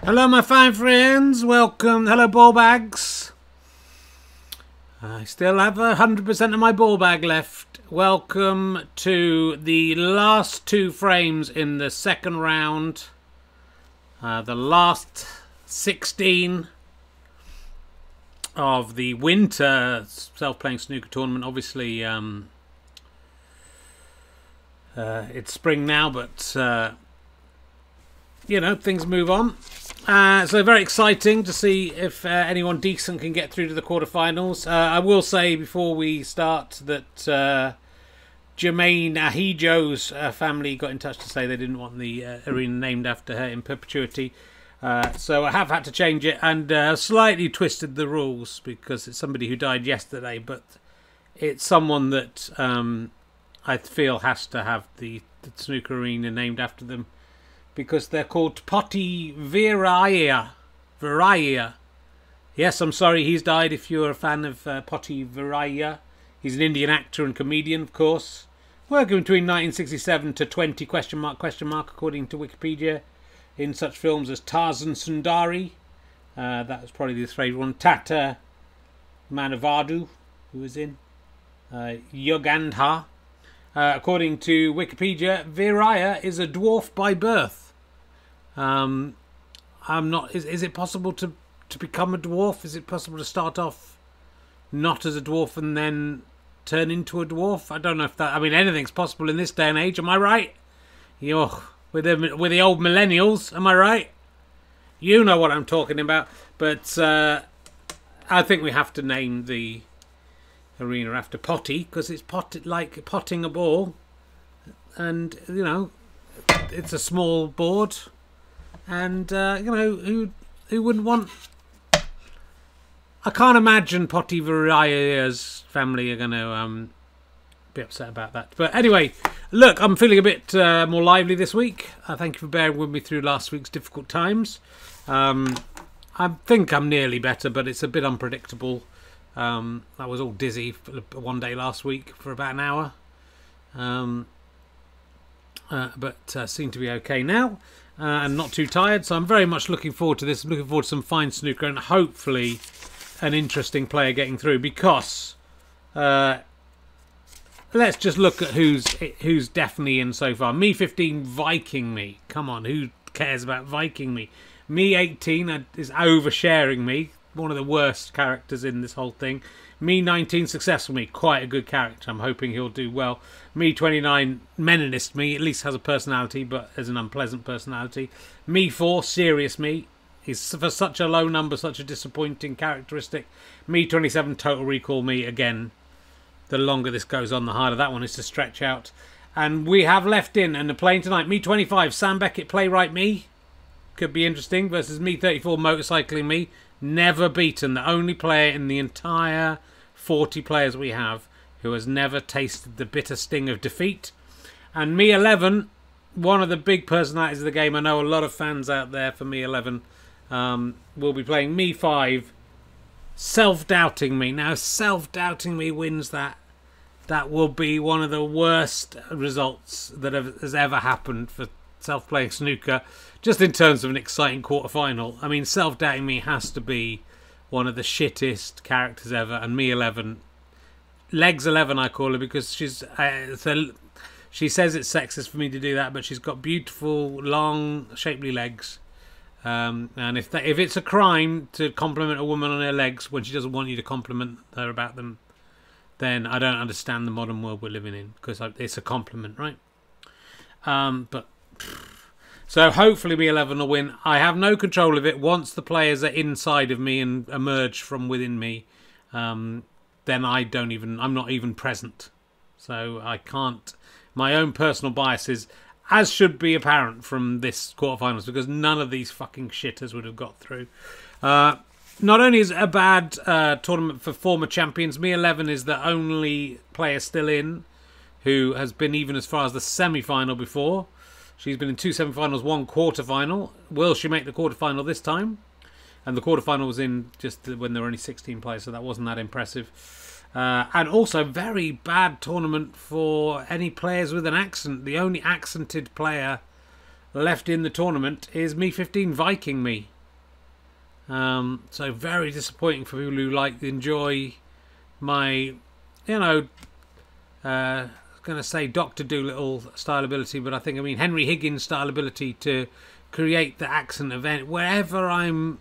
Hello my fine friends, welcome. Hello ball bags. I still have 100% of my ball bag left. Welcome to the last two frames in the second round. The last 16 of the winter self-playing snooker tournament. Obviously it's spring now, but you know, things move on. So very exciting to see if anyone decent can get through to the quarterfinals. I will say before we start that Jermaine Ahijo's family got in touch to say they didn't want the arena named after her in perpetuity. So I have had to change it and slightly twisted the rules because it's somebody who died yesterday, but it's someone that I feel has to have the snooker arena named after them, because they're called Potti Viraya. Yes, I'm sorry, he's died if you're a fan of Potti Viraya. He's an Indian actor and comedian, of course. Working between 1967 to 20, question mark, according to Wikipedia, in such films as Tarzan Sundari. That was probably his favourite one. Tata Manavadu, who was in. Yogandhar. According to Wikipedia, Viraya is a dwarf by birth. I'm not. Is it possible to become a dwarf? Is it possible to start off not as a dwarf and then turn into a dwarf? I don't know if that. I mean, anything's possible in this day and age. Am I right? You're with the old millennials. Am I right? You know what I'm talking about. But I think we have to name the arena after Potti, because it's like potting a ball, and you know, it's a small board. And you know, who wouldn't want? I can't imagine Potti Viraya's family are going to be upset about that. But anyway, look, I'm feeling a bit more lively this week. Thank you for bearing with me through last week's difficult times. I think I'm nearly better, but it's a bit unpredictable. I was all dizzy for one day last week for about an hour, but seem to be okay now. And not too tired, so I'm very much looking forward to this. I'm looking forward to some fine snooker and hopefully an interesting player getting through, because let's just look at who's definitely in so far. Me15 Viking Me. Come on, who cares about Viking Me? Me18 is oversharing me. One of the worst characters in this whole thing. Me19 Successful Me, quite a good character. I'm hoping he'll do well. Me29 Meninist Me, at least has a personality, but has an unpleasant personality. Me4 Serious Me, he's for such a low number, such a disappointing characteristic. Me27 Total Recall Me, again, the longer this goes on, the harder that one is to stretch out. And we have left in, and the playing tonight, Me25 Sam Beckett Playwright Me, could be interesting, versus Me34 Motorcycling Me. Never beaten, the only player in the entire 40 players we have who has never tasted the bitter sting of defeat. And Me11, one of the big personalities of the game. I know a lot of fans out there for Me11. Will be playing Me5, Self-Doubting Me. Now, Self-Doubting Me wins that. That will be one of the worst results that has ever happened for self-playing snooker, just in terms of an exciting quarter-final. I mean, Self-Doubting Me has to be one of the shittest characters ever, and Me11, Legs 11 I call her, because she's she says it's sexist for me to do that, but she's got beautiful, long, shapely legs. And if it's a crime to compliment a woman on her legs when she doesn't want you to compliment her about them, then I don't understand the modern world we're living in, because it's a compliment, right? But so hopefully Me11 will win. I have no control of it. Once the players are inside of me and emerge from within me, then I'm not even present. So I can't. My own personal biases, as should be apparent from this quarterfinals, because none of these fucking shitters would have got through. Not only is it a bad tournament for former champions, Me11 is the only player still in who has been even as far as the semi-final before. She's been in 2 semi-finals, 1 quarter-final. Will she make the quarter-final this time? And the quarter-final was in just when there were only 16 players, so that wasn't that impressive. And also, very bad tournament for any players with an accent. The only accented player left in the tournament is Me15 Viking Me. So very disappointing for people who enjoy my, you know, I was going to say Dr. Dolittle style ability, but I mean Henry Higgins style ability to create the accent event wherever I'm.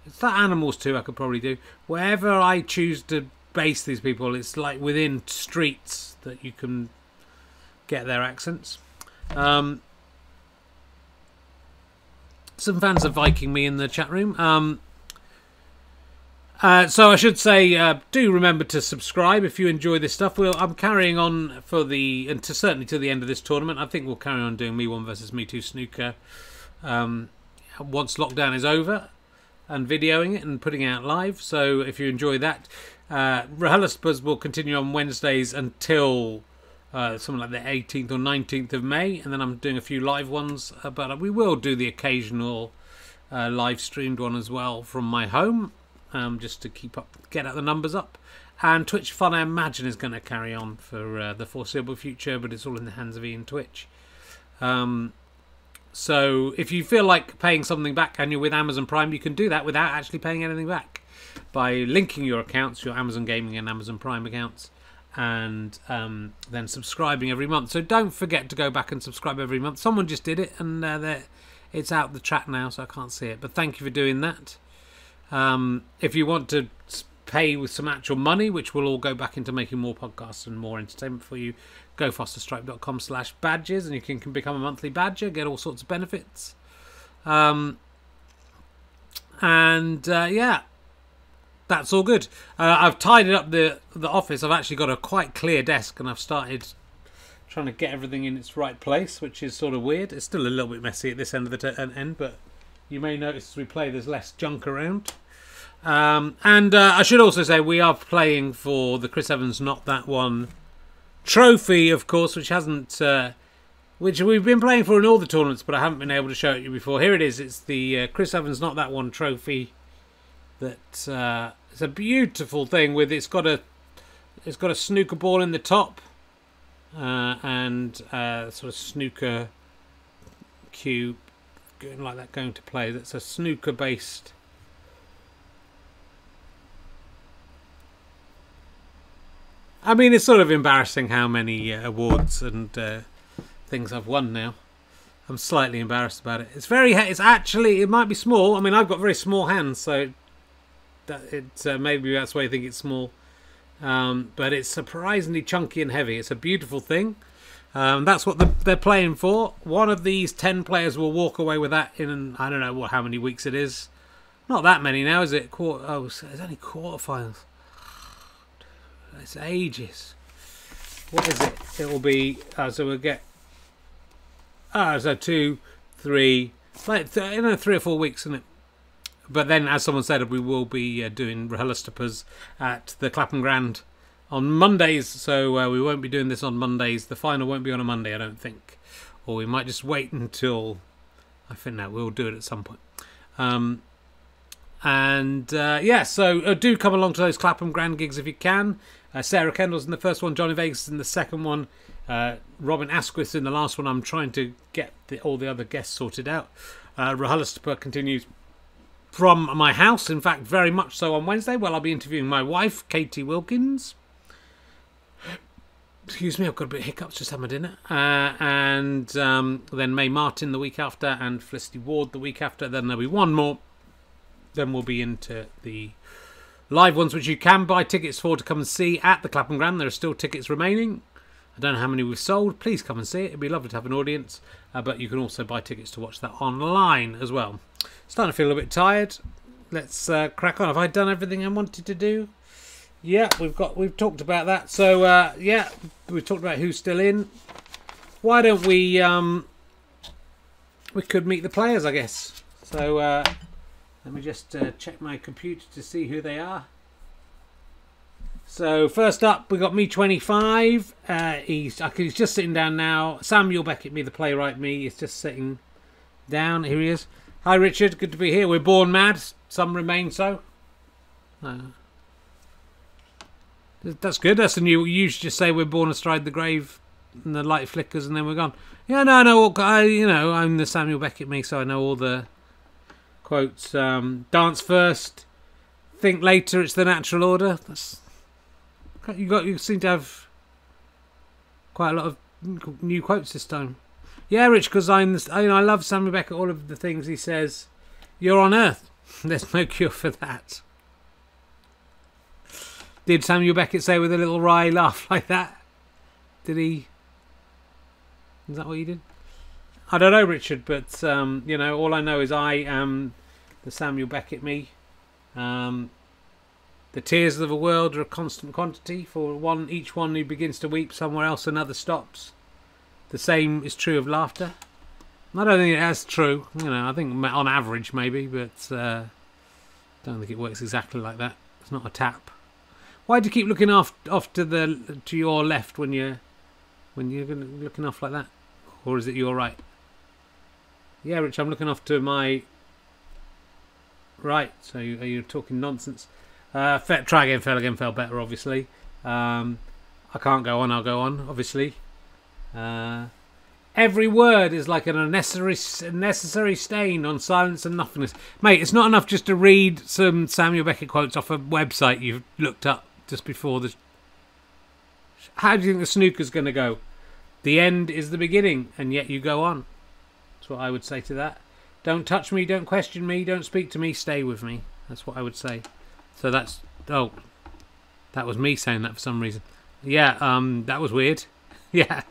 It's that animals too I could probably do. Wherever I choose to base these people, it's like within streets that you can get their accents. Some fans of Viking Me in the chat room. So I should say, do remember to subscribe if you enjoy this stuff. I'm carrying on for certainly to the end of this tournament. I think we'll carry on doing Me1 versus Me2 snooker once lockdown is over, and videoing it and putting it out live. So if you enjoy that, Rehearsals will continue on Wednesdays until something like the 18th or 19th of May, and then I'm doing a few live ones, but we will do the occasional live streamed one as well from my home, just to get the numbers up. And Twitch Fun, I imagine, is going to carry on for the foreseeable future, but it's all in the hands of Ian Twitch. So if you feel like paying something back and you're with Amazon Prime, you can do that without actually paying anything back by linking your accounts, your Amazon Gaming and Amazon Prime accounts, and then subscribing every month. So don't forget to go back and subscribe every month. Someone just did it, and it's out the chat now, so I can't see it. But thank you for doing that. If you want to pay with some actual money, which will all go back into making more podcasts and more entertainment for you, go fosterstripe.com/badges, and you can become a monthly badger, get all sorts of benefits. Yeah, that's all good. I've tidied up the office. I've actually got a quite clear desk, and I've started trying to get everything in its right place, which is sort of weird. It's still a little bit messy at this end of the end, but you may notice as we play there's less junk around. And I should also say we are playing for the Chris Evans Not That One trophy, of course, which hasn't, which we've been playing for in all the tournaments, but I haven't been able to show it you before. Here it is. It's the Chris Evans Not That One trophy. That it's a beautiful thing with it's got a snooker ball in the top, and sort of snooker cue like that going to play. That's a snooker based. I mean, it's sort of embarrassing how many awards and things I've won now. I'm slightly embarrassed about it. It's actually, it might be small. I mean, I've got very small hands, so maybe that's why you think it's small. But it's surprisingly chunky and heavy. It's a beautiful thing. That's what they're playing for. One of these 10 players will walk away with that in, I don't know how many weeks it is. Not that many now, is it? It's only quarterfinals. It's ages. What is it? It will be, so we'll get, so 2, 3, like 3 or 4 weeks, isn't it? But then, as someone said, we will be doing rehearsals at the Clapham Grand on Mondays, so we won't be doing this on Mondays. The final won't be on a Monday, I don't think. Or we might just wait until, I think that we'll do it at some point. Yeah, so do come along to those Clapham Grand gigs if you can. Sarah Kendall's in the first one, Johnny Vegas in the second one, Robin Asquith's in the last one. I'm trying to get all the other guests sorted out. Rehearsal continues from my house, in fact, very much so on Wednesday. Well, I'll be interviewing my wife, Katie Wilkins. Excuse me, I've got a bit of hiccups, just had my dinner. And then May Martin the week after, and Felicity Ward the week after. Then there'll be one more. Then we'll be into the live ones, which you can buy tickets for to come and see at the Clapham Grand. There are still tickets remaining. I don't know how many we've sold. Please come and see it. It'd be lovely to have an audience. But you can also buy tickets to watch that online as well. Starting to feel a bit tired. Let's crack on. Have I done everything I wanted to do? Yeah, we've talked about that. So yeah, we've talked about who's still in. Why don't we could meet the players, I guess. So let me just check my computer to see who they are. So first up, we got Me25. He's just sitting down now. Samuel Beckett Me, the playwright Me, is just sitting down. Here he is. Hi Richard, good to be here. We're born mad. Some remain so. That's good. That's the new. You used to just say we're born astride the grave, and the light flickers, and then we're gone. Yeah, no. I'm the Samuel Beckett Me, so I know all the quotes. Dance first, think later. It's the natural order. That's you seem to have quite a lot of new quotes this time. Yeah, Rich, because I love Samuel Beckett. All of the things he says. You're on Earth. There's no cure for that. Did Samuel Beckett say with a little wry laugh like that? Did he? Is that what he did? I don't know, Richard, but you know, all I know is I am the Samuel Beckett Me. The tears of the world are a constant quantity. For each one who begins to weep, somewhere else another stops. The same is true of laughter. I don't think that's true. You know, I think on average maybe, but don't think it works exactly like that. It's not a tap. Why do you keep looking off to your left when you're looking off like that, or is it your right? Yeah, Rich, I'm looking off to my right. So are you talking nonsense? Try again, fell better, obviously. I can't go on, I'll go on, obviously. Every word is like an unnecessary stain on silence and nothingness. Mate, it's not enough just to read some Samuel Beckett quotes off a website you've looked up just before the... How do you think the snooker's going to go? The end is the beginning, and yet you go on. That's what I would say to that. Don't touch me, don't question me, don't speak to me, stay with me. That's what I would say. So that's... Oh, that was me saying that for some reason. Yeah, that was weird. Yeah.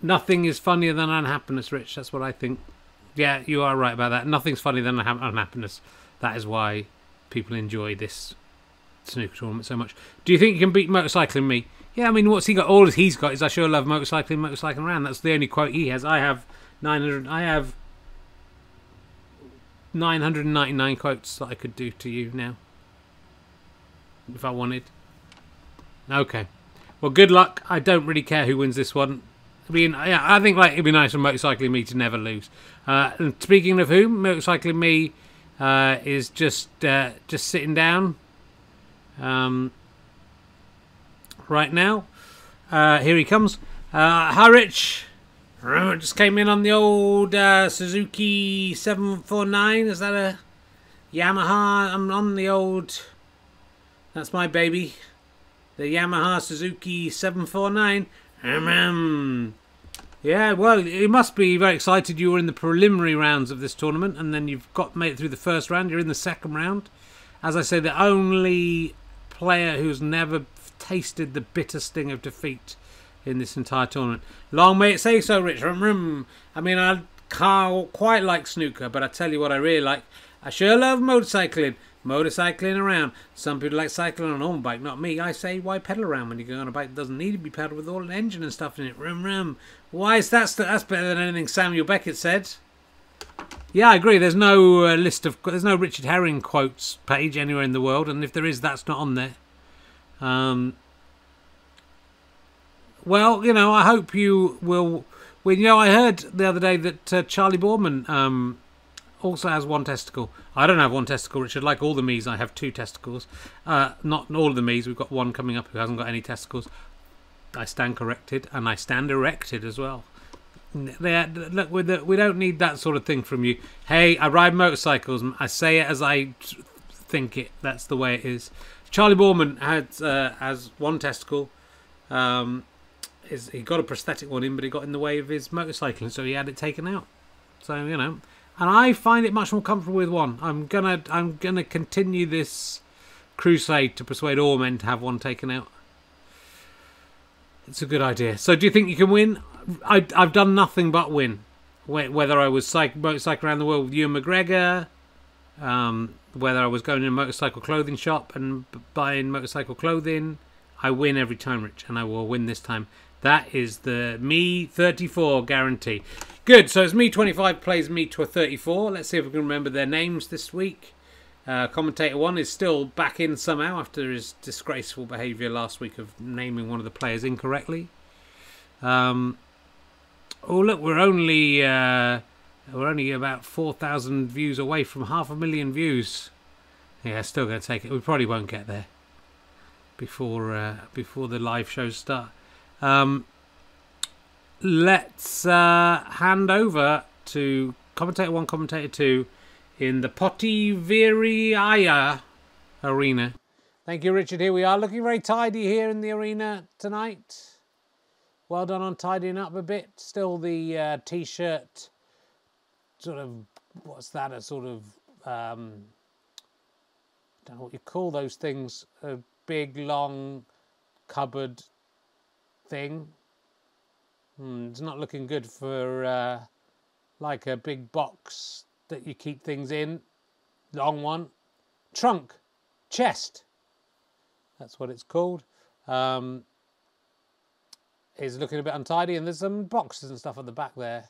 Nothing is funnier than unhappiness, Rich. That's what I think. Yeah, you are right about that. Nothing's funnier than unhappiness. That is why people enjoy this snooker tournament so much. Do you think you can beat Motorcycling Me? Yeah, I mean, what's he got? All he's got is I sure love motorcycling around. That's the only quote he has. I have 999 quotes that I could do to you now, if I wanted. Okay. Well, good luck. I don't really care who wins this one. I think it'd be nice for Motorcycling Me to never lose. And speaking of whom, Motorcycling Me is just sitting down right now. Here he comes. Hi, Rich. Just came in on the old Suzuki 749. Is that a Yamaha? I'm on the old... That's my baby. The Yamaha Suzuki 749. Yeah, well, you must be very excited. You were in the preliminary rounds of this tournament, and then you've made it through the first round. You're in the second round. As I say, the only player who's never tasted the bitter sting of defeat in this entire tournament. Long may it say so, Rich. I mean, I can't quite like snooker, but I tell you what I really like. I sure love motorcycling. Motorcycling around. Some people like cycling on a normal bike, not me. I say, why pedal around when you go on a bike that doesn't need to be pedaled with all an engine and stuff in it? Why is that's better than anything Samuel Beckett said. Yeah, I agree. There's no there's no Richard Herring quotes page anywhere in the world, and if there is, that's not on there. Well, you know, I hope you will win. You know, I heard the other day that Charlie Boorman also has one testicle. I don't have one testicle, Richard. Like all the Me's, I have two testicles. Not all of the Me's. We've got one coming up who hasn't got any testicles. I stand corrected, and I stand erected as well. Look, we don't need that sort of thing from you. Hey, I ride motorcycles. I say it as I think it. That's the way it is. Charlie Boorman has one testicle. He got a prosthetic one in, but it got in the way of his motorcycling, so he had it taken out. So, you know, and I find it much more comfortable with one. I'm gonna continue this crusade to persuade all men to have one taken out. It's a good idea. So, do you think you can win? I've done nothing but win. Whether I was motorcycling around the world with Ewan McGregor, whether I was going in a motorcycle clothing shop and buying motorcycle clothing, I win every time, Rich, and I will win this time. That is the Me34 guarantee. Good, so it's Me25 plays Me34. Let's see if we can remember their names this week. Commentator 1 is still back in somehow after his disgraceful behaviour last week of naming one of the players incorrectly. Oh, look, we're only about 4,000 views away from 500,000 views. Yeah, still going to take it. We probably won't get there before the live shows start. let's hand over to commentator 1, commentator 2 in the Potiveriaya arena. Thank you, Richard. Here we are, looking very tidy here in the arena tonight. Well done on tidying up a bit. Still the t-shirt, sort of, what's that, a sort of, don't know what you call those things, a big, long cupboard thing. It's not looking good for like a big box that you keep things in. Long one. Trunk. Chest. That's what it's called. Is looking a bit untidy, and there's some boxes and stuff at the back there.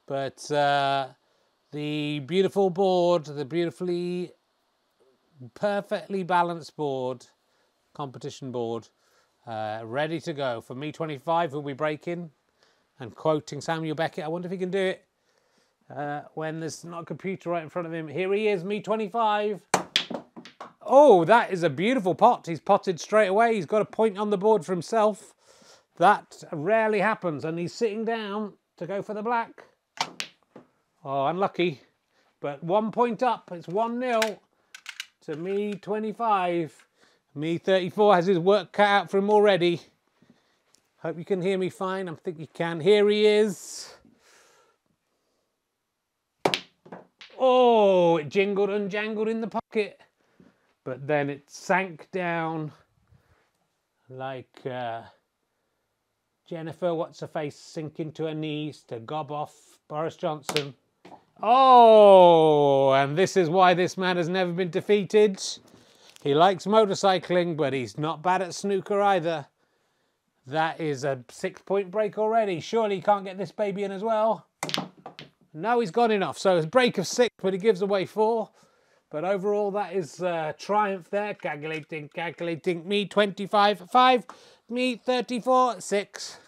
But the beautiful board, the beautifully, perfectly balanced board, competition board, ready to go for Me25, who'll be breaking and quoting Samuel Beckett. I wonder if he can do it when there's not a computer right in front of him. Here he is, Me25. Oh, that is a beautiful pot. He's potted straight away. He's got a point on the board for himself. That rarely happens, and he's sitting down to go for the black. Oh, unlucky. But 1 point up. It's 1-0 to Me25. Me34 has his work cut out for him already. Hope you can hear me fine. I think you can. Here he is. Oh, it jingled and jangled in the pocket. But then it sank down like Jennifer, what's-her-face, sinking to her knees to gob off Boris Johnson. Oh, and this is why this man has never been defeated. He likes motorcycling, but he's not bad at snooker either. That is a 6-point break already. Surely he can't get this baby in as well. No, he's got enough. So it's a break of 6, but he gives away 4. But overall, that is triumph there. Calculating, calculating. Me25, 5. Me34, 6.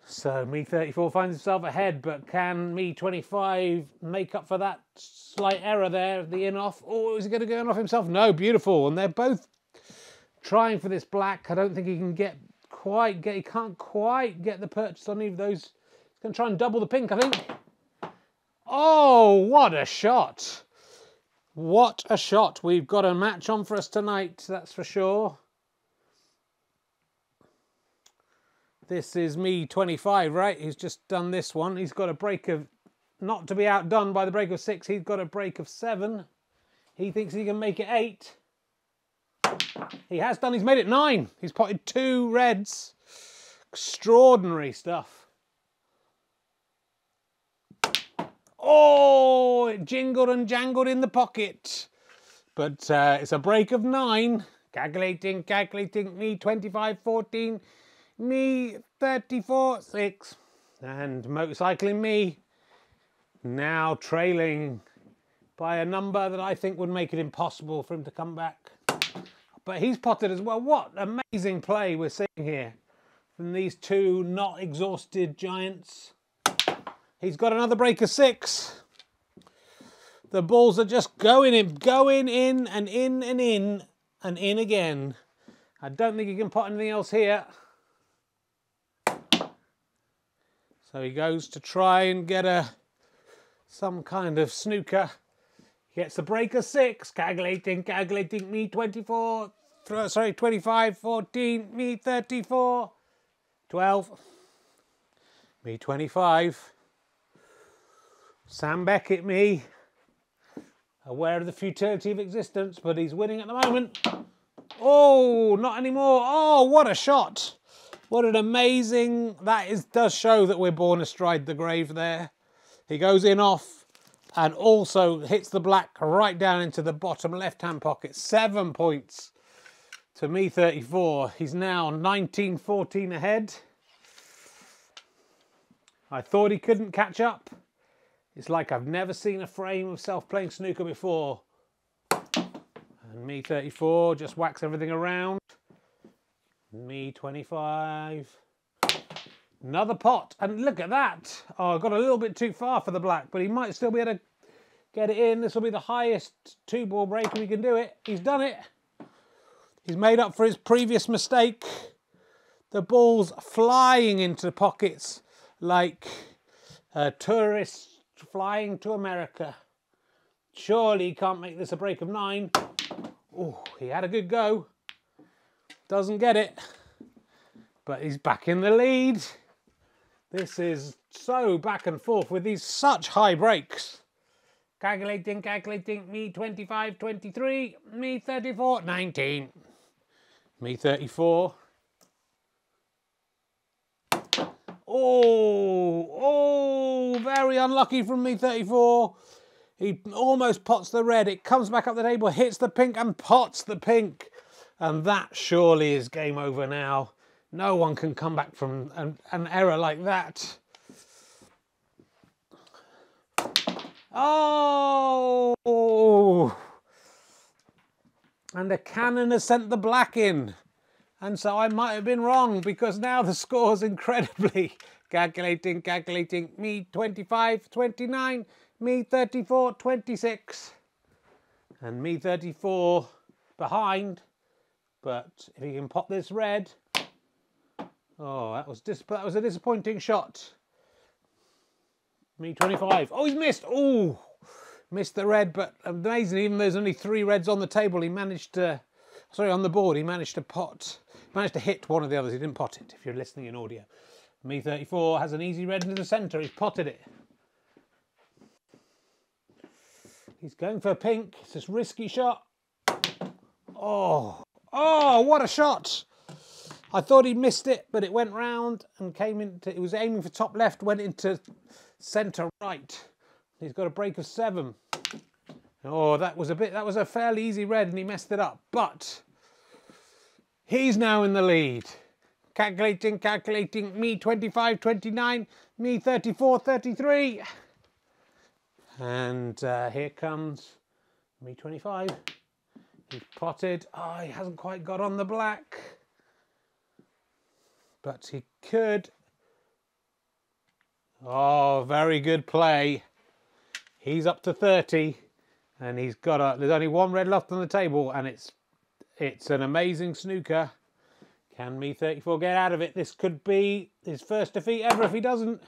So Me34 finds himself ahead, but can Me25 make up for that slight error there, the in-off? Oh, is he going to go in-off himself? No, beautiful. And they're both trying for this black. I don't think he can he can't quite get the purchase on either of those. He's going to try and double the pink, I think. Oh, what a shot. What a shot. We've got a match on for us tonight, that's for sure. This is Me25, right? He's just done this one. He's got a break of, not to be outdone by the break of 6, he's got a break of 7. He thinks he can make it 8. He has done, he's made it 9. He's potted 2 reds. Extraordinary stuff. Oh, it jingled and jangled in the pocket. But it's a break of 9. Calculating, calculating. Me25, 14. Me34, 6. And motorcycling me now trailing by a number that I think would make it impossible for him to come back. But he's potted as well. What amazing play we're seeing here from these two not exhausted giants. He's got another break of 6. The balls are just going in and in and in and in again. I don't think he can pot anything else here. So he goes to try and get some kind of snooker. He gets the break of 6. Calculating, calculating. Me24. Sorry, 25, 14. Me34. 12. Me25. Sam Beckett Me. Aware of the futility of existence, but he's winning at the moment. Oh, not anymore. Oh, what a shot. What an amazing... does show that we're born astride the grave there. He goes in off and also hits the black right down into the bottom left-hand pocket. 7 points to Me34. He's now 19-14 ahead. I thought he couldn't catch up. It's like I've never seen a frame of self-playing snooker before. And Me34 just whacks everything around. Me25. Another pot. And look at that. Oh, I got a little bit too far for the black, but he might still be able to get it in. This will be the highest 2-ball break if he can do it. He's done it. He's made up for his previous mistake. The ball's flying into the pockets like tourists flying to America. Surely he can't make this a break of 9. Oh, he had a good go. Doesn't get it. But he's back in the lead. This is so back and forth with these such high breaks. Calculating, calculating. Me 25, 23. Me 34, 19. Me 34. Oh, very unlucky from me 34. He almost pots the red. It comes back up the table, hits the pink and pots the pink. And that surely is game over now. No one can come back from an error like that. Oh! And the cannon has sent the black in. And so I might have been wrong because now the score's incredibly calculating, calculating. Me 25, 29. Me 34, 26. And me 34 behind. But if he can pop this red. Oh, that was a disappointing shot. Me 25. Oh, he's missed. Oh, missed the red, but amazing. Even though there's only 3 reds on the table, he managed to, sorry, on the board, he managed to hit one of the others. He didn't pot it, if you're listening in audio. Me 34 has an easy red into the centre. He's potted it. He's going for pink. It's this risky shot. Oh, what a shot. I thought he missed it, but it went round and came into, it was aiming for top left, went into centre right. He's got a break of 7. Oh, that was a fairly easy red and he messed it up, but he's now in the lead. Calculating, calculating. Me 25, 29. Me 34, 33. And here comes me 25. He's potted. Oh, he hasn't quite got on the black. But he could. Oh, very good play. He's up to 30. And he's got there's only 1 red left on the table. And it's an amazing snooker. Can me 34 get out of it? This could be his first defeat ever if he doesn't.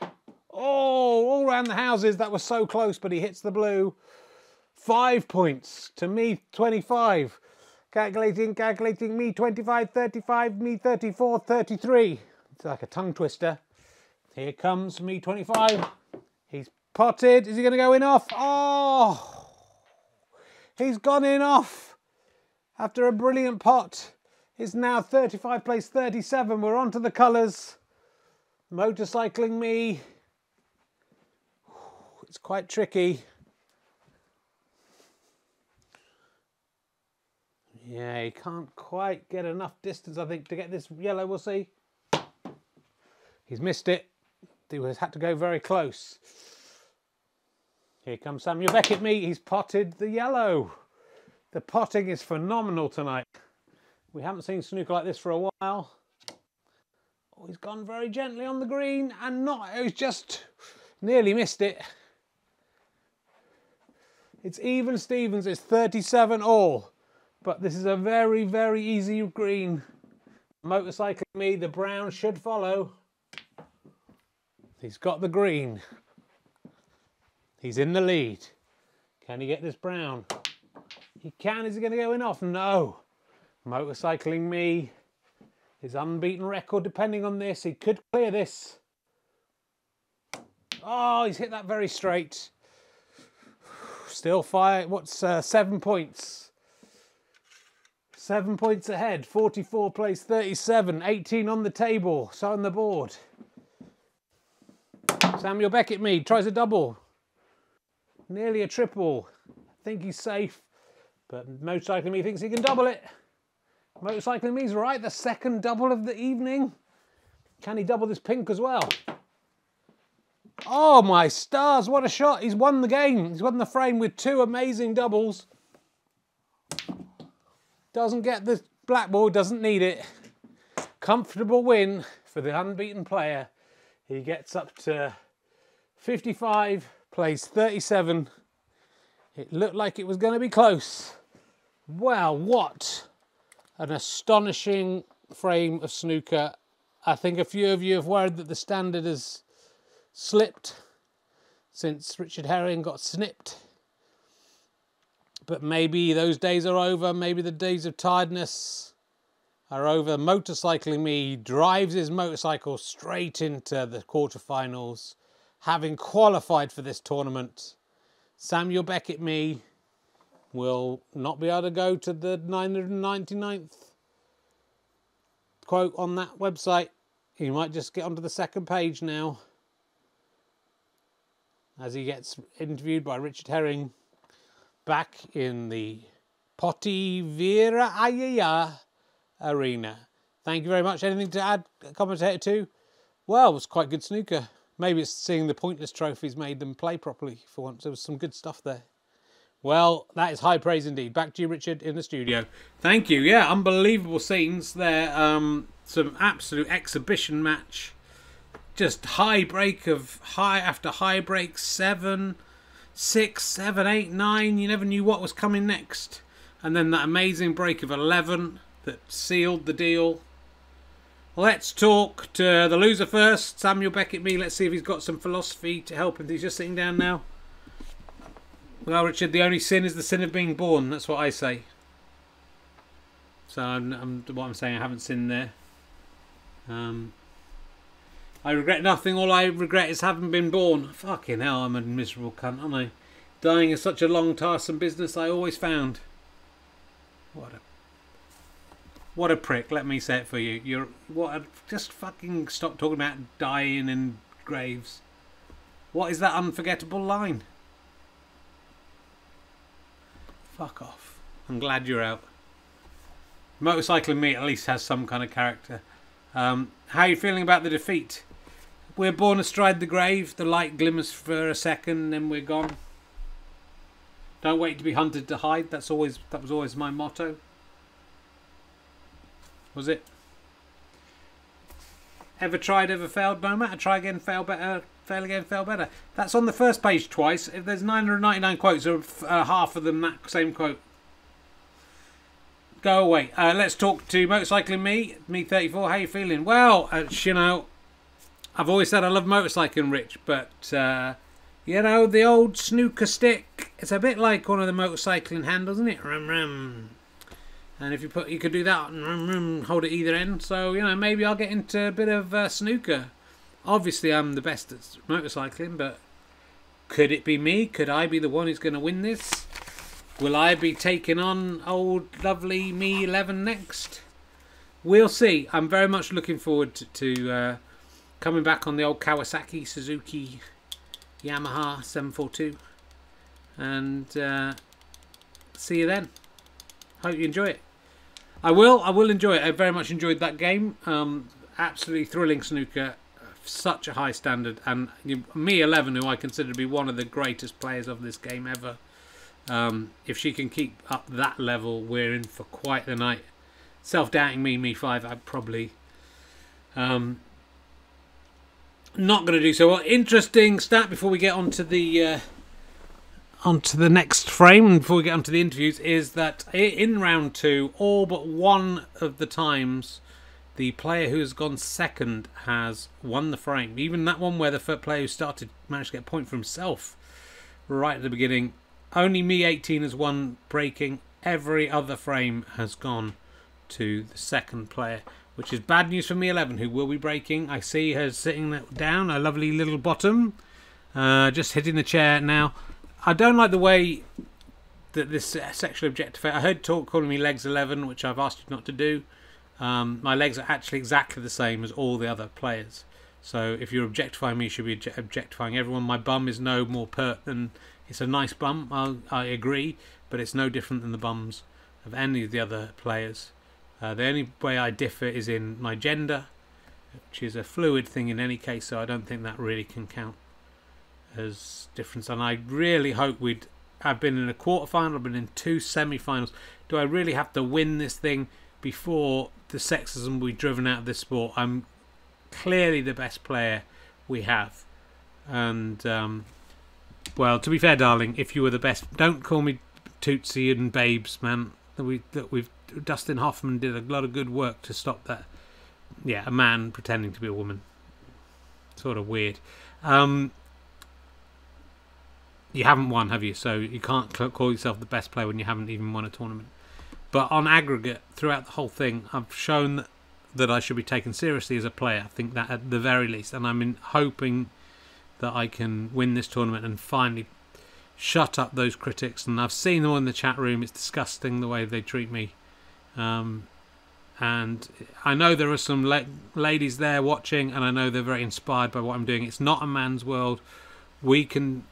Oh, all around the houses. That was so close, but he hits the blue. 5 points to me 25. Calculating, calculating. Me 25, 35. Me 34, 33. It's like a tongue twister. Here comes me 25. He's potted. Is he going to go in off? Oh, he's gone in off after a brilliant pot. It's now 35 plays 37. We're on to the colours. Motorcycling me. It's quite tricky. Yeah, he can't quite get enough distance, I think, to get this yellow. We'll see. He's missed it. He had to go very close. Here comes Samuel Beckett Me. He's potted the yellow. The potting is phenomenal tonight. We haven't seen snooker like this for a while. Oh, he's gone very gently on the green and he's just nearly missed it. It's even Stevens. It's 37 all. But this is a very, very easy green. Motorcycling me, the brown should follow. He's got the green. He's in the lead. Can he get this brown? He can. Is he going to go in off? No. Motorcycling me. His unbeaten record depending on this. He could clear this. Oh, he's hit that very straight. Still fire. What's 7 points? 7 points ahead. 44 plays 37. 18 on the table. So on the board. Samuel Beckett Me tries a double. Nearly a triple. I think he's safe. But Motorcycling Me thinks he can double it. Motorcycling Me's right. The second double of the evening. Can he double this pink as well? Oh my stars, what a shot. He's won the game. He's won the frame with 2 amazing doubles. Doesn't get the black ball, doesn't need it. Comfortable win for the unbeaten player. He gets up to 55, plays 37. It looked like it was going to be close. Wow, what an astonishing frame of snooker. I think a few of you have worried that the standard has slipped since Richard Herring got snipped. But maybe those days are over. Maybe the days of tiredness are over. Motorcycling Me drives his motorcycle straight into the quarterfinals, having qualified for this tournament. Samuel Beckett Me will not be able to go to the 999th quote on that website. He might just get onto the second page now as he gets interviewed by Richard Herring back in the Potivera Ayaya arena. Thank you very much. Anything to add, commentator two? Well, it was quite good snooker. Maybe it's seeing the pointless trophies made them play properly for once. There was some good stuff there. Well, that is high praise indeed. Back to you, Richard, in the studio. Thank you. Yeah, unbelievable scenes there. Some absolute exhibition match. Just high break of high after high break. 7, 6, 7, 8, 9. You never knew what was coming next. And then that amazing break of 11 that sealed the deal. Let's talk to the loser first. Samuel Beckett Me. Let's see if he's got some philosophy to help him. He's just sitting down now. Well, Richard, the only sin is the sin of being born. That's what I say. So what I'm saying, I haven't sinned there. I regret nothing. All I regret is having been born. Fucking hell, I'm a miserable cunt, aren't I? Dying is such a long, tiresome business, I always found. What a prick, let me say it for you. Just fucking stop talking about dying in graves. What is that unforgettable line? Fuck off. I'm glad you're out. Motorcycling Me at least has some kind of character. How are you feeling about the defeat? We're born astride the grave. The light glimmers for a second, then we're gone. Don't wait to be hunted to hide. That was always my motto. Was it? Ever tried, ever failed? No matter. Try again, fail better. Fail again, fail better. That's on the first page twice. If there's 999 quotes, or half of them that same quote. Go away. Let's talk to Motorcycling Me. Me34, how you feeling? Well, you know, I've always said I love motorcycling, Rich, but, you know, the old snooker stick, it's a bit like one of the motorcycling handles, isn't it? Rum, rum. And if you could do that and rum, rum, hold it either end. So, you know, maybe I'll get into a bit of snooker. Obviously, I'm the best at motorcycling, but could it be me? Could I be the one who's going to win this? Will I be taking on old lovely Me1 next? We'll see. I'm very much looking forward to coming back on the old Kawasaki, Suzuki, Yamaha 742. And see you then. Hope you enjoy it. I will enjoy it. I very much enjoyed that game. Absolutely thrilling snooker. Such a high standard. And Me1, who I consider to be one of the greatest players of this game ever. If she can keep up that level, we're in for quite the night. Self-doubting Me5, I'd probably not going to do so well. Interesting stat before we get onto the next frame and before we get onto the interviews is that in round 2, all but one of the times the player who has gone second has won the frame. Even that one where the first player who started managed to get a point for himself right at the beginning. Only Me18 has won breaking. Every other frame has gone to the second player, which is bad news for Me11, who will be breaking. I see her sitting down, a lovely little bottom, just hitting the chair now. I don't like the way that this sexual objectification. I heard talk calling me legs 11, which I've asked you not to do. My legs are actually exactly the same as all the other players. So if you're objectifying me, you should be objectifying everyone. My bum is no more pert than... It's a nice bum, I agree, but it's no different than the bums of any of the other players. The only way I differ is in my gender, which is a fluid thing in any case, so I don't think that really can count as difference. And I really hope I've been in a quarterfinal, I've been in 2 semi-finals. Do I really have to win this thing before the sexism will be driven out of this sport? I'm clearly the best player we have. And... well, to be fair, darling, if you were the best, don't call me Tootsie and Babes, man. Dustin Hoffman did a lot of good work to stop that yeah, a man pretending to be a woman. Sort of weird. You haven't won, have you? So you can't call yourself the best player when you haven't even won a tournament. But on aggregate, throughout the whole thing, I've shown that I should be taken seriously as a player. I think that at the very least. And I'm hoping that I can win this tournament and finally shut up those critics. And I've seen them in the chat room. It's disgusting the way they treat me. And I know there are some ladies there watching, and I know they're very inspired by what I'm doing. It's not a man's world. We can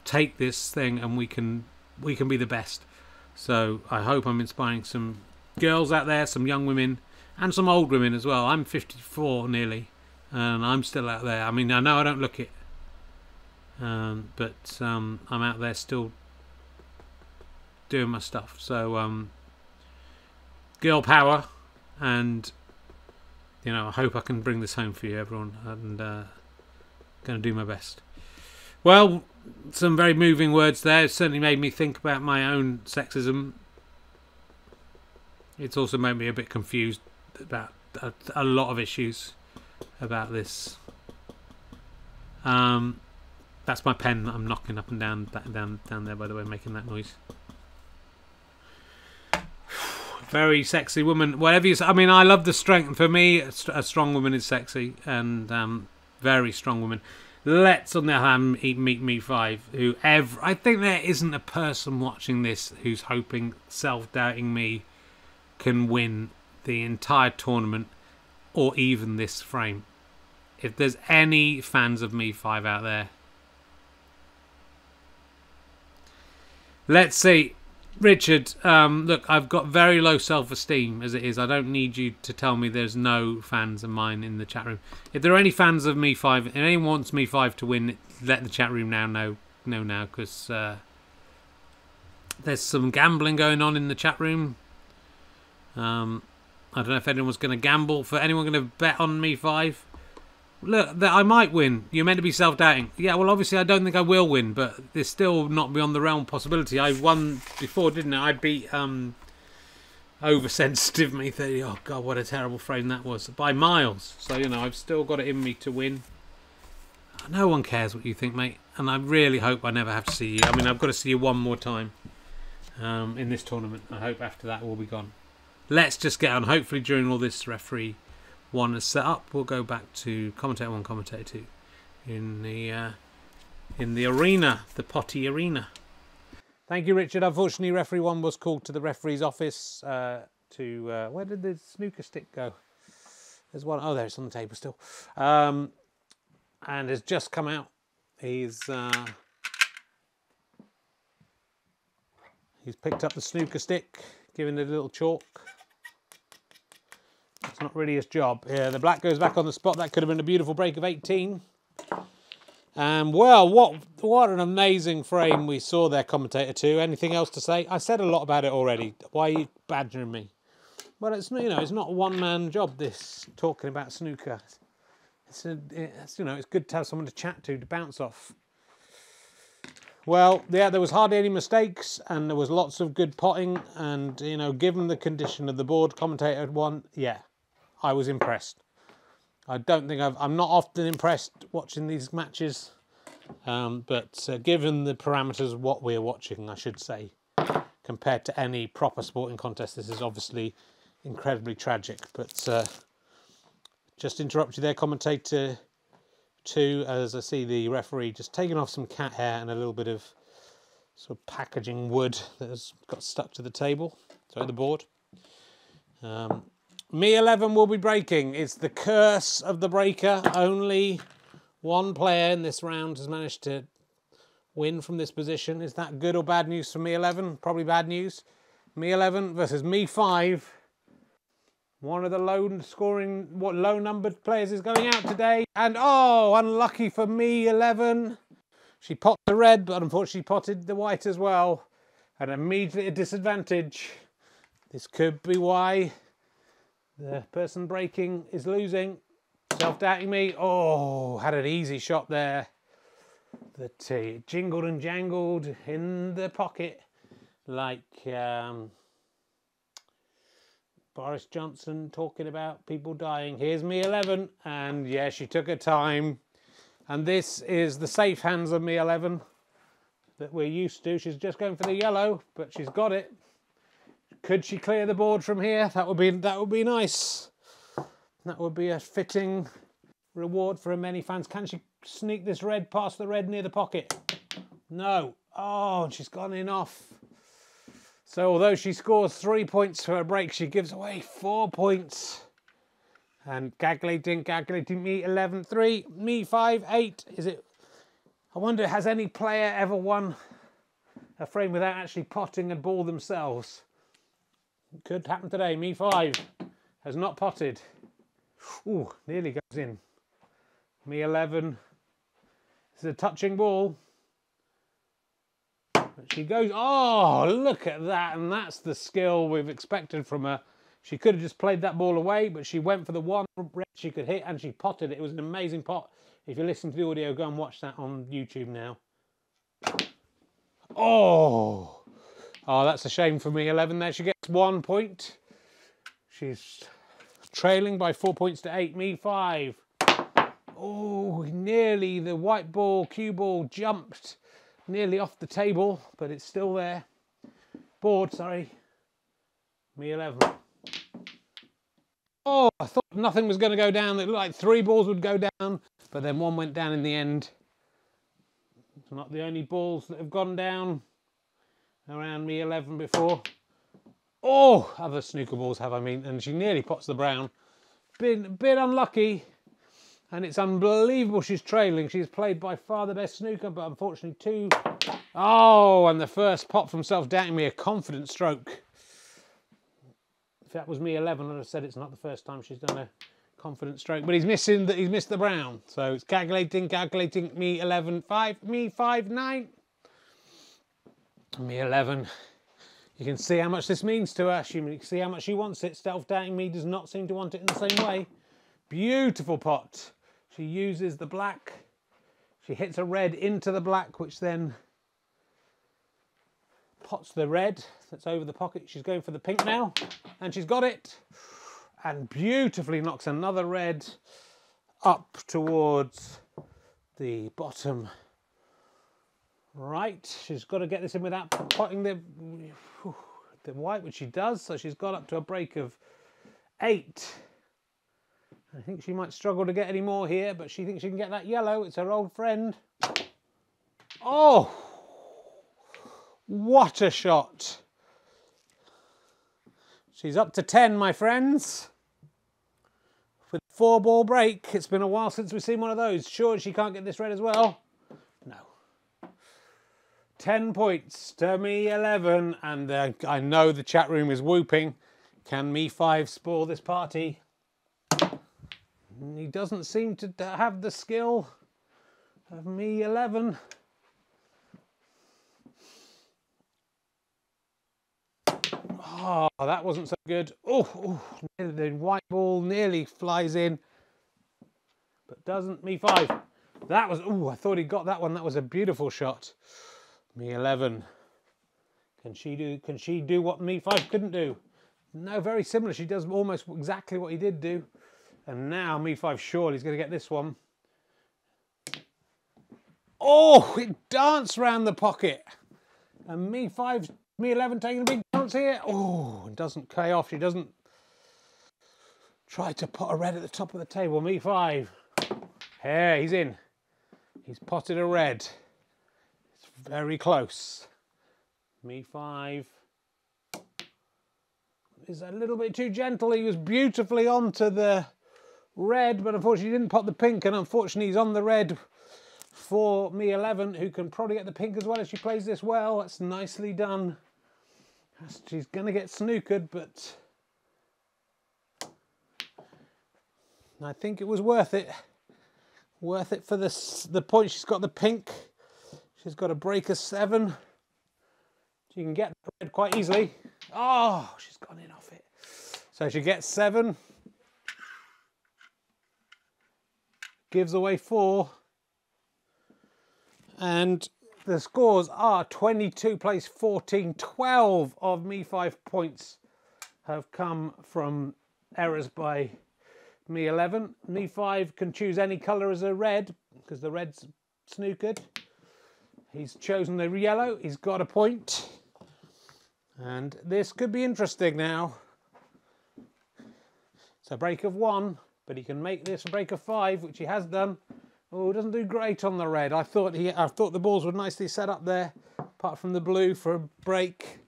take this thing and we can be the best. So I hope I'm inspiring some girls out there, some young women and some old women as well. I'm 54 nearly, and I'm still out there. I mean, I know I don't look it, but I'm out there still doing my stuff. So girl power, and I hope I can bring this home for you, everyone, and going to do my best. Well, some very moving words there. It certainly made me think about my own sexism. It's also made me a bit confused about a lot of issues about this. That's my pen that I'm knocking up and down there, by the way, making that noise. Very sexy woman. Whatever you say. I mean, I love the strength. For me, a strong woman is sexy, and very strong woman. Let's on the other hand meet Me5. I think there isn't a person watching this who's hoping self-doubting me can win the entire tournament or even this frame. If there's any fans of Me5 out there, let's see. Richard, look, I've got very low self-esteem as it is. I don't need you to tell me there's no fans of mine in the chat room. If there are any fans of Me5 and anyone wants Me5 to win, let the chat room know now, because there's some gambling going on in the chat room. I don't know if anyone's going to gamble. For anyone going to bet on Me5? Look, that I might win. You're meant to be self-doubting. Yeah, well, obviously I don't think I will win, but there's still not beyond the realm possibility. I won before, didn't I? I beat oversensitive Me30. Oh, God, what a terrible frame that was. By miles. So, I've still got it in me to win. No one cares what you think, mate. And I really hope I never have to see you. I mean, I've got to see you one more time in this tournament. I hope after that we'll be gone. Let's just get on. Hopefully during all this referee 1 is set up, we'll go back to commentator 1, commentator 2 in the arena, the potty arena. Thank you, Richard. Unfortunately, referee 1 was called to the referee's office where did the snooker stick go? There's one. Oh, there it's on the table still, and has just come out. He's picked up the snooker stick, giving it a little chalk. It's not really his job. Yeah, the black goes back on the spot. That could have been a beautiful break of 18. And well, what an amazing frame we saw there, commentator 2. Anything else to say? I said a lot about it already. Why are you badgering me? Well, it's it's not a one-man job. This talking about snooker. It's good to have someone to chat to bounce off. Well, yeah, there was hardly any mistakes, and there was lots of good potting. And given the condition of the board, commentator 1, yeah, I was impressed. I don't think I'm not often impressed watching these matches, but given the parameters of what we're watching, I should say, compared to any proper sporting contest, this is obviously incredibly tragic. But just interrupt you there, commentator 2, as I see the referee just taking off some cat hair and a little bit of sort of packaging wood that has got stuck to the table, so the board. Me11 will be breaking. It's the curse of the breaker. Only one player in this round has managed to win from this position. Is that good or bad news for Me11? Probably bad news. Me11 versus Me5. One of the low numbered players is going out today. And oh, unlucky for Me11. She potted the red, but unfortunately potted the white as well. And immediately a disadvantage. This could be why the person breaking is losing. Self-doubting me. Oh, had an easy shot there. That jingled and jangled in the pocket like Boris Johnson talking about people dying. Here's Me11, and yeah, she took her time. And this is the safe hands of Me11 that we're used to. She's just going for the yellow, but she's got it. Could she clear the board from here? That would be nice. That would be a fitting reward for many fans. Can she sneak this red past the red near the pocket? No. Oh, she's gone in off. So although she scores 3 points for a break, she gives away 4 points. And calculating, Me11 3, Me5 8. Is it? I wonder, has any player ever won a frame without actually potting a ball themselves? It could happen today. Me5 has not potted. Ooh, nearly goes in. Me11. This is a touching ball. But she goes, oh, look at that. And that's the skill we've expected from her. She could have just played that ball away, but she went for the one red she could hit and she potted it. It was an amazing pot. If you listen to the audio, go and watch that on YouTube now. Oh, that's a shame for Me11 there. She gets 1 point. She's trailing by 4 points to 8. Me5. Oh, nearly the white ball, cue ball jumped nearly off the table, but it's still there. Board, sorry. Me11. Oh, I thought nothing was going to go down. It looked like 3 balls would go down, but then one went down in the end. It's not the only balls that have gone down around Me11 before. Oh, other snooker balls have, I mean, and she nearly pots the brown. Been a bit unlucky, and it's unbelievable she's trailing. She's played by far the best snooker, but unfortunately 2. Oh, and the first pot from Self-Doubting Me, a confident stroke. If that was Me11, I'd have said it's not the first time she's done a confident stroke, but he's missed the brown. So it's calculating, Me11 5, Me5 9. Me11. You can see how much this means to her. You can see how much she wants it. Self-Doubting Me does not seem to want it in the same way. Beautiful pot. She uses the black. She hits a red into the black, which then pots the red that's over the pocket. She's going for the pink now, and she's got it. And beautifully knocks another red up towards the bottom right. She's got to get this in without potting the white, which she does. So she's got up to a break of 8. I think she might struggle to get any more here, but she thinks she can get that yellow. It's her old friend. Oh, what a shot. She's up to 10, my friends. With a 4-ball break. It's been a while since we've seen one of those. Sure, she can't get this red as well. No. 10 points to Me11, and I know the chat room is whooping. Can Me5 spoil this party? He doesn't seem to have the skill of Me11. Oh, that wasn't so good. Oh, the white ball nearly flies in, but doesn't. Me5. That was, oh, I thought he got that one. That was a beautiful shot. Me11. Can she do what Me5 couldn't do? No, very similar. She does almost exactly what he did do. And now Me5 surely is going to get this one. Oh, it danced round the pocket. And Me11 taking a big chance here. Oh, it doesn't pay off. She doesn't try to pot a red at the top of the table. Me5. Here, he's in. He's potted a red. It's very close. Me5 is a little bit too gentle. He was beautifully onto the red, but unfortunately he didn't pot the pink, and unfortunately he's on the red for Me11, who can probably get the pink as well if she plays this well. That's nicely done. She's going to get snookered, but I think it was worth it. Worth it for the point. She's got the pink. She's got a break of 7. She can get the red quite easily. Oh, she's gone in off it. So she gets 7. Gives away 4. And the scores are 22 plays 14, 12 of Me5 points have come from errors by Me11. Me5 can choose any colour as a red, because the red's snookered. He's chosen the yellow, he's got a point. And this could be interesting now. It's a break of 1, but he can make this a break of 5, which he has done. Oh, doesn't do great on the red. I thought the balls were nicely set up there, apart from the blue for a break.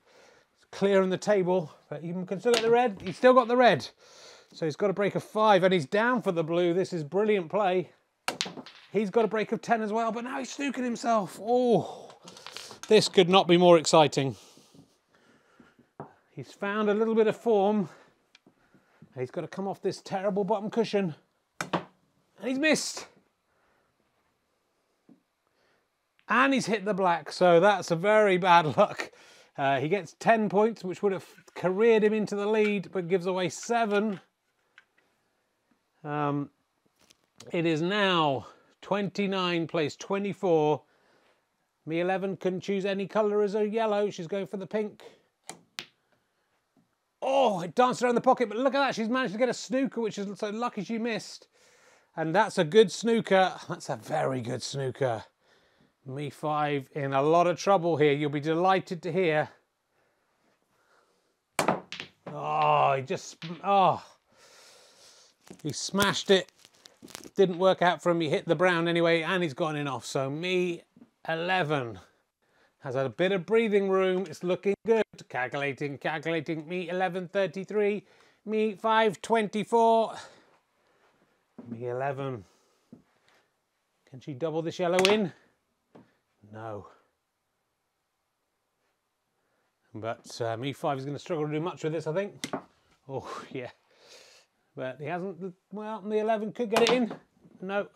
It's clear on the table, but you can still get the red. He's still got the red. So he's got a break of 5, and he's down for the blue. This is brilliant play. He's got a break of 10 as well, but now he's snooking himself. Oh, this could not be more exciting. He's found a little bit of form. He's got to come off this terrible bottom cushion. And he's missed. And he's hit the black, so that's a very bad luck. He gets 10 points, which would have careered him into the lead, but gives away 7. It is now 29 plays 24. Me11 can choose any colour as a yellow. She's going for the pink. Oh, it danced around the pocket, but look at that. She's managed to get a snooker, which is so lucky she missed. And that's a good snooker. That's a very good snooker. Me5 in a lot of trouble here. You'll be delighted to hear. Oh, he smashed it. Didn't work out for him. He hit the brown anyway, and he's gone in off. So Me11 has had a bit of breathing room. It's looking good. Calculating. Me11 33. Me5 24. Me11. Can she double this yellow in? No. But Me5 is going to struggle to do much with this, I think. Oh, yeah. But he hasn't. Well, Me11 could get it in. No.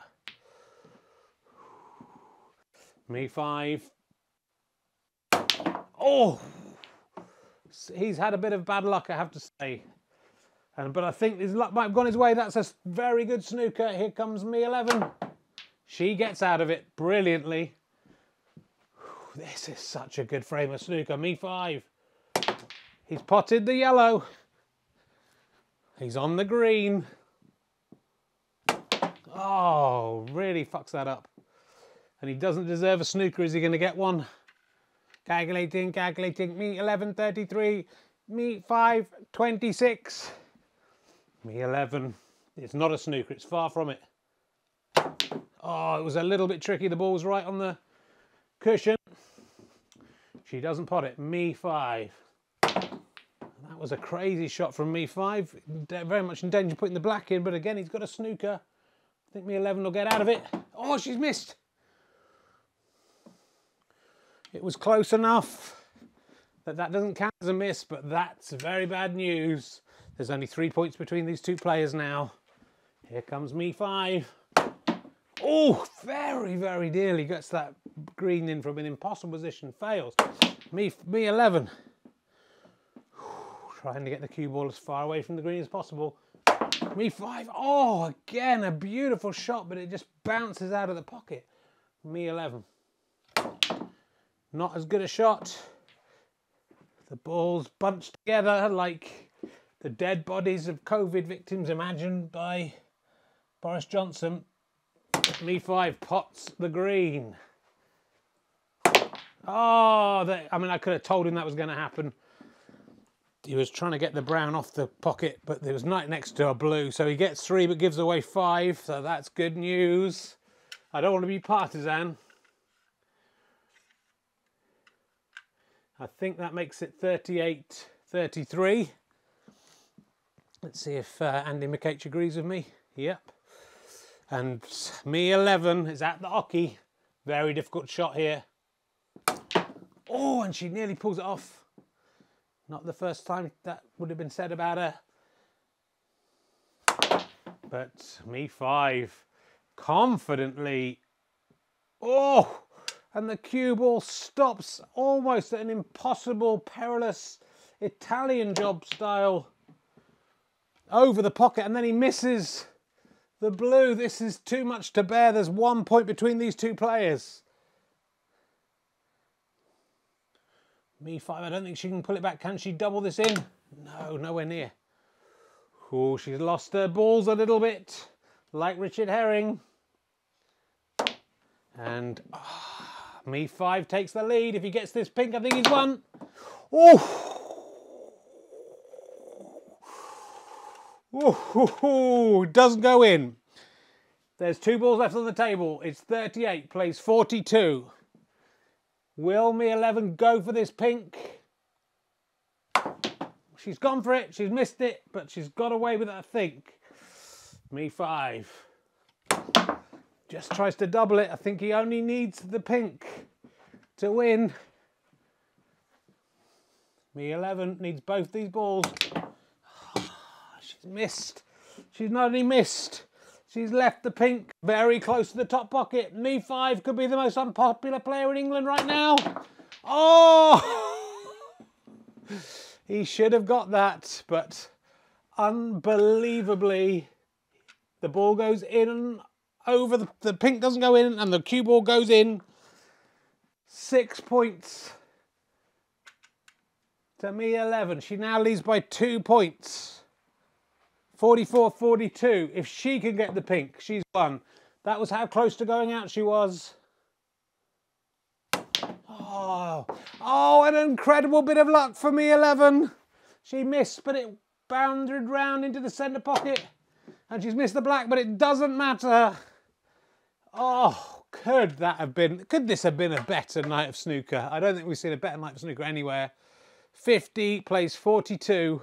Me5. Oh! He's had a bit of bad luck, I have to say. But I think his luck might have gone his way. That's a very good snooker. Here comes Me11. She gets out of it brilliantly. This is such a good frame of snooker. Me5. He's potted the yellow. He's on the green. Oh, really fucks that up. And he doesn't deserve a snooker. Is he going to get one? Calculating. Me11 33. Me5 26. Me11. It's not a snooker. It's far from it. Oh, it was a little bit tricky. The ball was right on the cushion. She doesn't pot it. Me5. That was a crazy shot from Me5. Very much in danger of putting the black in, but again, he's got a snooker. I think Me11 will get out of it. Oh, she's missed. It was close enough that doesn't count as a miss, but that's very bad news. There's only 3 points between these two players now. Here comes Me5. Oh, very, very nearly gets that green in from an impossible position. Fails. Me11. Trying to get the cue ball as far away from the green as possible. Me5. Oh, again, a beautiful shot, but it just bounces out of the pocket. Me11. Not as good a shot. The ball's bunched together like the dead bodies of COVID victims imagined by Boris Johnson. Me5 pots the green. Oh, I mean, I could have told him that was going to happen. He was trying to get the brown off the pocket, but there was next to a blue, so he gets 3 but gives away 5, so that's good news. I don't want to be partisan. I think that makes it 38-33. Let's see if Andy McH agrees with me. Yep. And Me11 is at the hockey. Very difficult shot here. Oh, and she nearly pulls it off. Not the first time that would have been said about her. But Me5 confidently. Oh, and the cue ball stops almost at an impossible, perilous Italian job style over the pocket, and then he misses the blue. This is too much to bear. There's 1 point between these two players. Me5, I don't think she can pull it back. Can she double this in? No, nowhere near. Oh, she's lost her balls a little bit, like Richard Herring. And Me5 takes the lead. If he gets this pink, I think he's won. Oh, doesn't go in. There's 2 balls left on the table. It's 38, plays 42. Will Me11 go for this pink? She's gone for it. She's missed it, but she's got away with it, I think. Me5 just tries to double it. I think he only needs the pink to win. Me11 needs both these balls. She's missed. She's not only missed, she's left the pink very close to the top pocket. Me5 could be the most unpopular player in England right now. Oh! He should have got that, but unbelievably, the ball goes in over the pink doesn't go in, and the cue ball goes in. 6 points to Me11. She now leads by 2 points. 44-42. If she can get the pink, she's won. That was how close to going out she was. Oh, an incredible bit of luck for Me11. She missed, but it bounded round into the centre pocket. And she's missed the black, but it doesn't matter. Oh, could this have been a better night of snooker? I don't think we've seen a better night of snooker anywhere. 50 plays 42.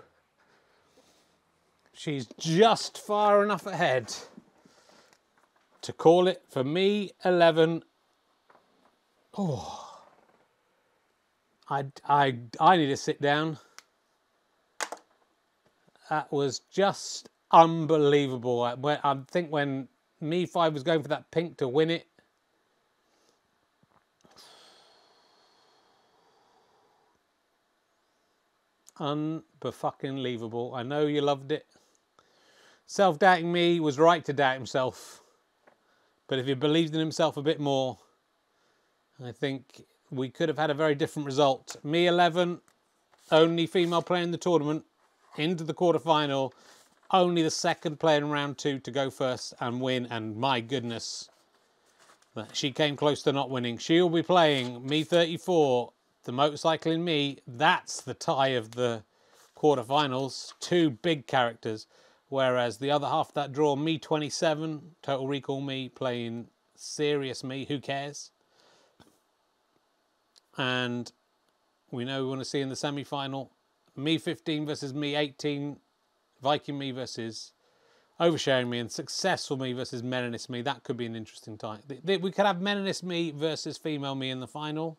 She's just far enough ahead to call it for Me11. Oh. I need to sit down. That was just unbelievable. I think when Me5 was going for that pink to win it, unfucking-leavable. I know you loved it. Self-doubting me was right to doubt himself. But if he believed in himself a bit more, I think we could have had a very different result. Me11, only female player in the tournament, into the quarterfinal, only the second player in round 2 to go first and win, and my goodness, she came close to not winning. She'll be playing Me34, the motorcycling me. That's the tie of the quarterfinals. 2 big characters, whereas the other half of that draw, Me27, Total Recall me, playing serious me, who cares? And we know we want to see in the semi-final Me15 versus Me18, Viking me versus Oversharing me, and Successful me versus Meninist me. That could be an interesting tie. We could have Meninist me versus Female me in the final.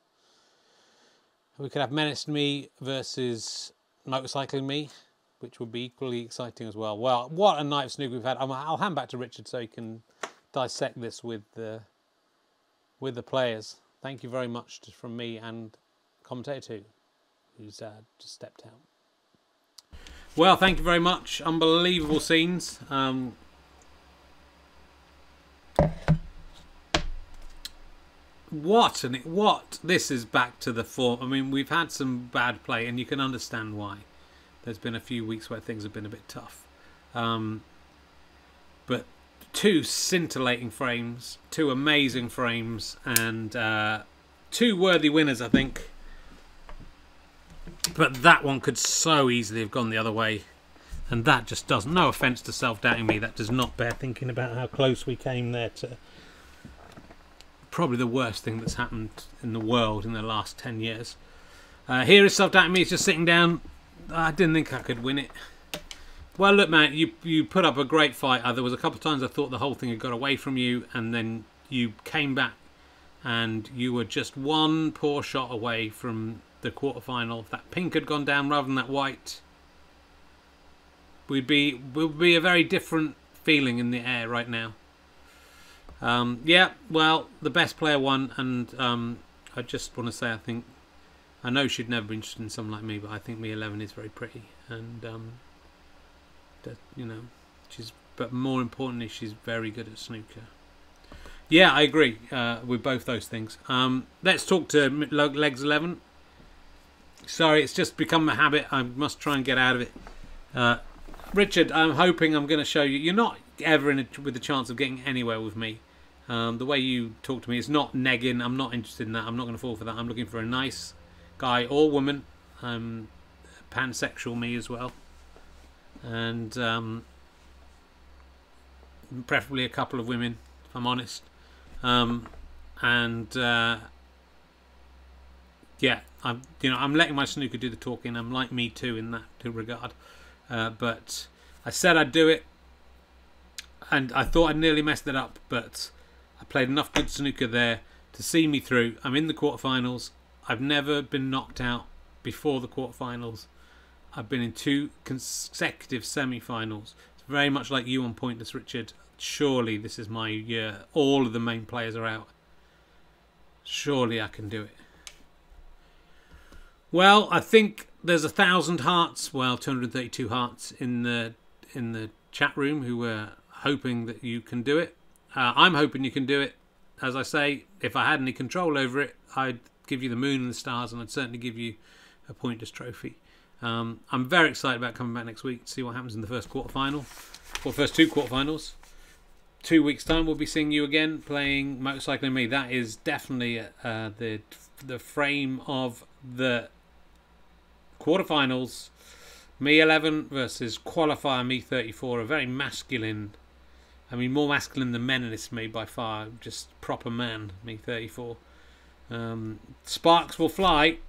We could have Meninist me versus Motorcycling me, which would be equally exciting as well. Well, what a night of snooker we've had. I'll hand back to Richard so he can dissect this with the players. Thank you very much from me and commentator 2, who's just stepped out. Well, thank you very much. Unbelievable scenes. What? This is back to the form. I mean, we've had some bad play, and you can understand why. There's been a few weeks where things have been a bit tough. But 2 scintillating frames, 2 amazing frames, and 2 worthy winners, I think. But that one could so easily have gone the other way. And that just doesn't, no offence to self-doubting me, that does not bear thinking about how close we came there to probably the worst thing that's happened in the world in the last 10 years. Here is self-doubting me, it's just sitting down. I didn't think I could win it. Well, look, man, you put up a great fight. There was a couple of times I thought the whole thing had got away from you, and then you came back, and you were just one poor shot away from the quarterfinal. If that pink had gone down rather than that white, we'd be a very different feeling in the air right now. Yeah, well, the best player won, and I just want to say, I know she'd never be interested in someone like me, but I think Me11 is very pretty, and you know, but more importantly, she's very good at snooker. Yeah, I agree with both those things. Let's talk to legs 11. Sorry, it's just become a habit. I must try and get out of it. Richard, I'm hoping I'm going to show you. You're not ever with a chance of getting anywhere with me. The way you talk to me is not negging. I'm not interested in that. I'm not going to fall for that. I'm looking for a nice guy or woman. Pansexual me as well. And preferably a couple of women, if I'm honest. Yeah, I'm letting my snooker do the talking. I'm like Me2 in that regard. But I said I'd do it, and I thought I'd nearly messed it up, but I played enough good snooker there to see me through. I'm in the quarterfinals. I've never been knocked out before the quarterfinals. I've been in 2 consecutive semi-finals. It's very much like you on Pointless, Richard. Surely this is my year. All of the main players are out. Surely I can do it. Well, I think there's 1,000 hearts, well, 232 hearts in the chat room who were hoping that you can do it. I'm hoping you can do it. As I say, if I had any control over it, I'd give you the moon and the stars, and I'd certainly give you a Pointless trophy. I'm very excited about coming back next week to see what happens in the first quarterfinal, or first 2 quarterfinals. 2 weeks' time, we'll be seeing you again playing Motorcycling Me. That is definitely the frame of the quarterfinals. Me11 versus qualifier Me34, a very masculine, I mean more masculine than men in this Me by far, just proper man, Me34. Sparks will fly,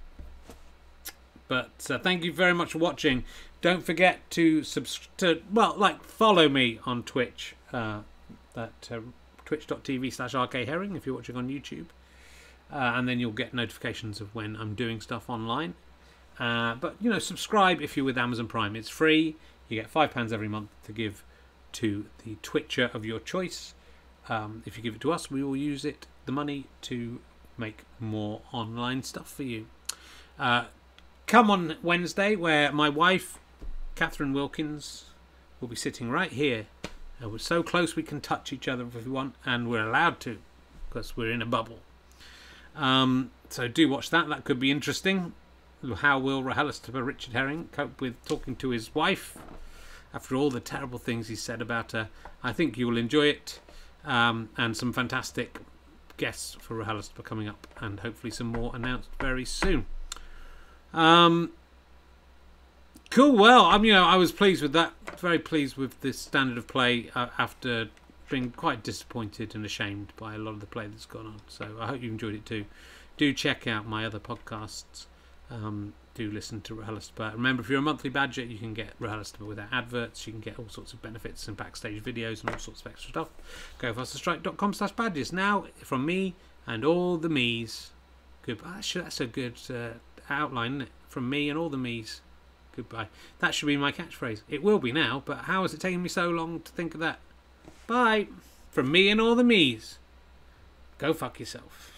but thank you very much for watching. Don't forget to follow me on Twitch, twitch.tv/rkherring if you're watching on YouTube, and then you'll get notifications of when I'm doing stuff online. But subscribe if you're with Amazon Prime. It's free. You get £5 every month to give to the Twitcher of your choice. If you give it to us, we will use the money to make more online stuff for you. Come on Wednesday, where my wife, Catherine Wilkins, will be sitting right here. We're so close we can touch each other if we want, and we're allowed to because we're in a bubble. So do watch that. That could be interesting. How will RHLSTP Richard Herring cope with talking to his wife after all the terrible things he said about her? I think you will enjoy it, and some fantastic guests for RHLSTP coming up, and hopefully some more announced very soon. Cool. Well, I was pleased with that. Very pleased with this standard of play after being quite disappointed and ashamed by a lot of the play that's gone on. So I hope you enjoyed it too. Do check out my other podcasts. Do listen to RHLSTP. Remember, if you're a monthly badger, you can get RHLSTP without adverts. You can get all sorts of benefits and backstage videos and all sorts of extra stuff. GoFasterStrike.com/badges. Now, from me and all the me's. Goodbye. Actually, that's a good outline, isn't it? From me and all the me's. Goodbye. That should be my catchphrase. It will be now, but how has it taken me so long to think of that? Bye. From me and all the me's. Go fuck yourself.